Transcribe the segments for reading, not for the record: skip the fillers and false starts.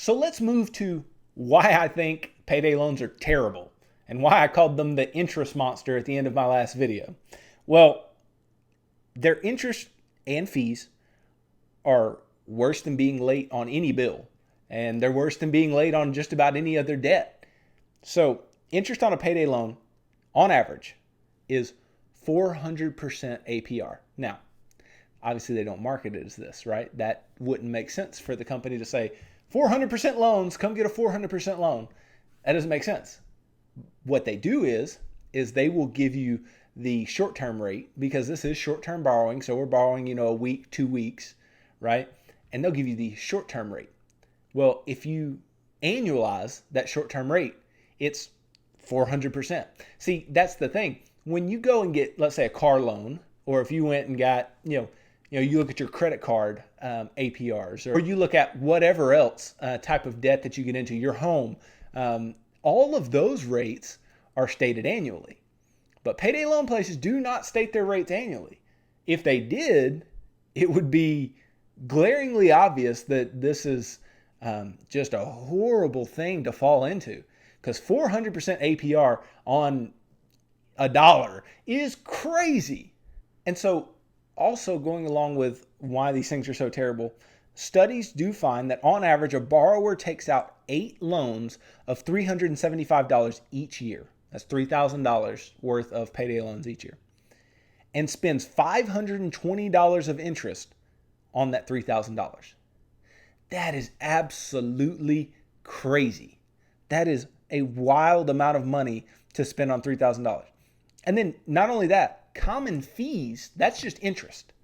So let's move to why I think payday loans are terrible and why I called them the interest monster at the end of my last video. Well, their interest and fees are worse than being late on any bill, and they're worse than being late on just about any other debt. So, interest on a payday loan, on average, is 400% APR. Now, obviously, they don't market it as this, right? That wouldn't make sense for the company to say, 400% loans, come get a 400% loan. That doesn't make sense. What they do is they will give you the short-term rate, because this is short-term borrowing. So we're borrowing, a week, 2 weeks, right? And they'll give you the short-term rate. Well, if you annualize that short-term rate, it's 400%. See, that's the thing. When you go and get, let's say, a car loan, or if you went and got, you look at your credit card APRs, or you look at whatever else type of debt that you get into, your home, all of those rates are stated annually. But payday loan places do not state their rates annually. If they did, it would be glaringly obvious that this is just a horrible thing to fall into, because 400% APR on $1 is crazy. And so, also going along with why these things are so terrible, studies do find that on average, a borrower takes out 8 loans of $375 each year. That's $3,000 worth of payday loans each year, and spends $520 of interest on that $3,000. That is absolutely crazy. That is a wild amount of money to spend on $3,000. And then not only that, common fees, that's just interest.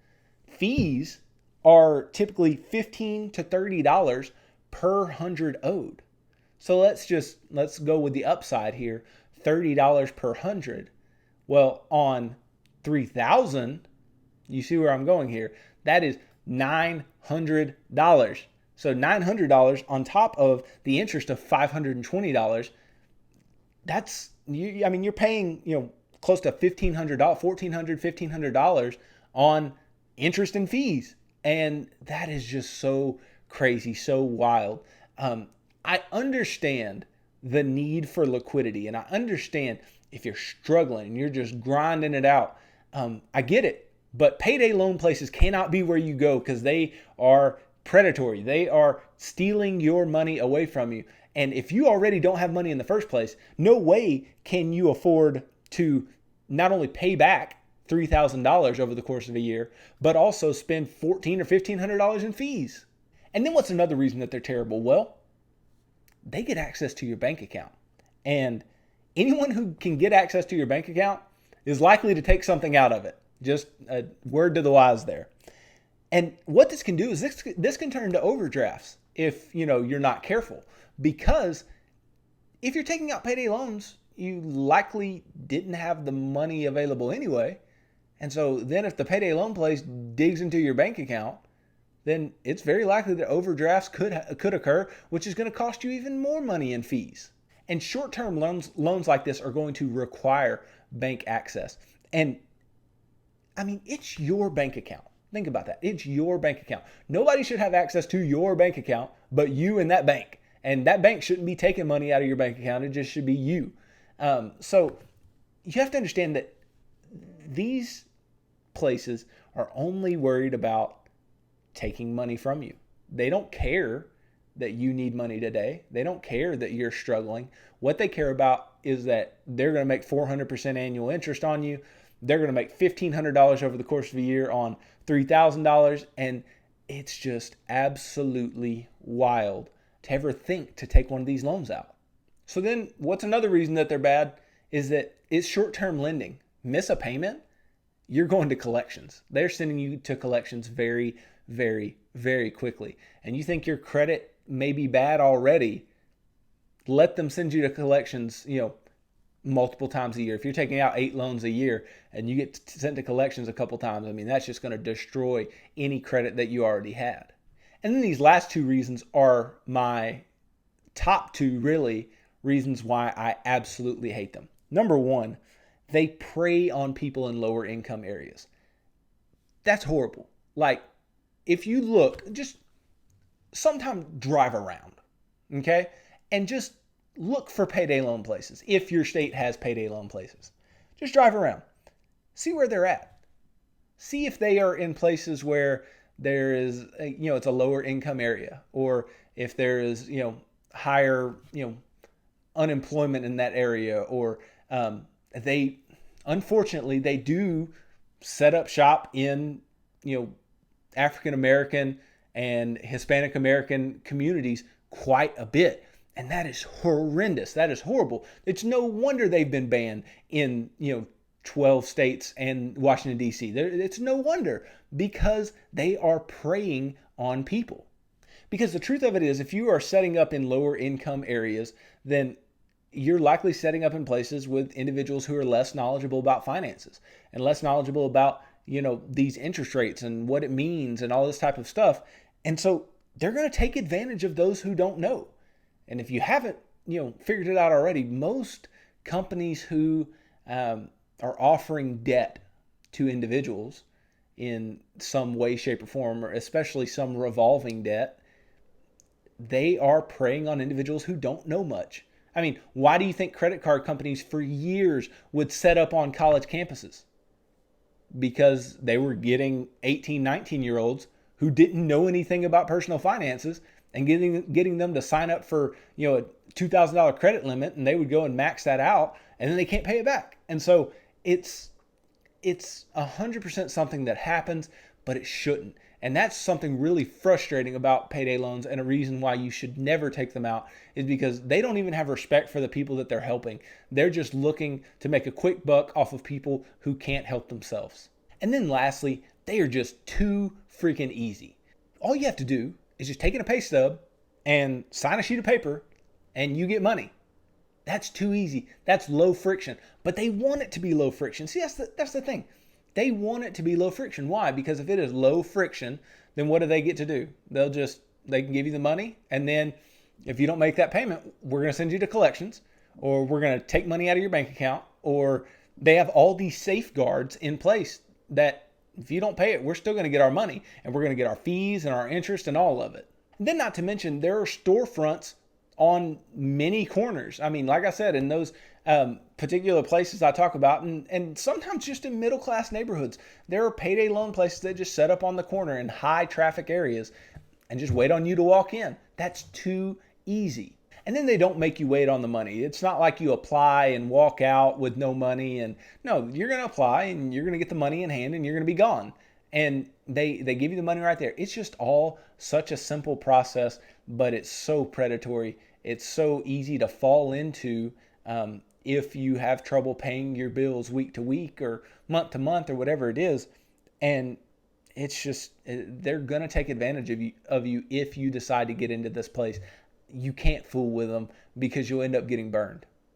Fees are typically $15 to $30 per 100 owed. So let's go with the upside here, $30 per 100. Well, on 3,000, you see where I'm going here, that is $900. So $900 on top of the interest of $520. That's, you're paying, close to $1,500, $1,400, $1,500 on interest and fees. And that is just so crazy, so wild. I understand the need for liquidity, and I understand if you're struggling and you're just grinding it out. I get it, but payday loan places cannot be where you go, because they are predatory. They are stealing your money away from you. And if you already don't have money in the first place, no way can you afford to not only pay back $3,000 over the course of a year, but also spend $1,400 or $1,500 in fees. And then what's another reason that they're terrible? Well, they get access to your bank account. And anyone who can get access to your bank account is likely to take something out of it. Just a word to the wise there. And what this can do is this can turn into overdrafts if you're not careful. Because if you're taking out payday loans, you likely didn't have the money available anyway. And so then if the payday loan place digs into your bank account, then it's very likely that overdrafts could occur, which is going to cost you even more money in fees. And short-term loans like this are going to require bank access. And it's your bank account. Think about that. It's your bank account. Nobody should have access to your bank account but you and that bank. And that bank shouldn't be taking money out of your bank account. It just should be you. So you have to understand that these places are only worried about taking money from you. They don't care that you need money today. They don't care that you're struggling. What they care about is that they're going to make 400% annual interest on you. They're going to make $1,500 over the course of a year on $3,000. And it's just absolutely wild to ever think to take one of these loans out. So then what's another reason that they're bad is that it's short-term lending. Miss a payment, you're going to collections. They're sending you to collections very, very, very quickly. And you think your credit may be bad already, let them send you to collections, multiple times a year. If you're taking out 8 loans a year and you get sent to collections a couple times, that's just going to destroy any credit that you already had. And then these last 2 reasons are my top 2 really reasons why I absolutely hate them. Number 1, they prey on people in lower income areas. That's horrible. Like, if you look, just sometime drive around. Okay. And just look for payday loan places. If your state has payday loan places, just drive around, see where they're at. See if they are in places where there is, it's a lower income area, or if there is, higher, unemployment in that area, or they, unfortunately, they do set up shop in, African American and Hispanic American communities quite a bit. And that is horrendous. That is horrible. It's no wonder they've been banned in, 12 states and Washington, D.C. It's no wonder, because they are preying on people. Because the truth of it is, if you are setting up in lower income areas, then you're likely setting up in places with individuals who are less knowledgeable about finances and less knowledgeable about, these interest rates and what it means and all this type of stuff. And so they're going to take advantage of those who don't know. And if you haven't, figured it out already, most companies who are offering debt to individuals in some way, shape, or form, or especially some revolving debt, they are preying on individuals who don't know much. I mean, why do you think credit card companies for years would set up on college campuses? Because they were getting 18, 19-year-olds who didn't know anything about personal finances and getting them to sign up for, a $2,000 credit limit, and they would go and max that out, and then they can't pay it back. And so it's 100% something that happens, but it shouldn't. And that's something really frustrating about payday loans, and a reason why you should never take them out is because they don't even have respect for the people that they're helping. They're just looking to make a quick buck off of people who can't help themselves. And then lastly, they are just too freaking easy. All you have to do is just take in a pay stub and sign a sheet of paper, and you get money. That's too easy. That's low friction. But they want it to be low friction. See, that's the thing. They want it to be low friction. Why? Because if it is low friction, then what do they get to do? They can give you the money, and then if you don't make that payment, we're going to send you to collections, or we're going to take money out of your bank account, or they have all these safeguards in place that if you don't pay it, we're still going to get our money, and we're going to get our fees and our interest and all of it. And then not to mention, there are storefronts on many corners. I mean, like I said, in those particular places I talk about, and sometimes just in middle class neighborhoods, there are payday loan places that just set up on the corner in high traffic areas and just wait on you to walk in. That's too easy. And then they don't make you wait on the money. It's not like you apply and walk out with no money. And no, you're going to apply and you're going to get the money in hand and you're going to be gone. And they give you the money right there. It's just all such a simple process, but it's so predatory. It's so easy to fall into if you have trouble paying your bills week to week or month to month or whatever it is. And it's just, they're going to take advantage of you if you decide to get into this place. You can't fool with them, because you'll end up getting burned.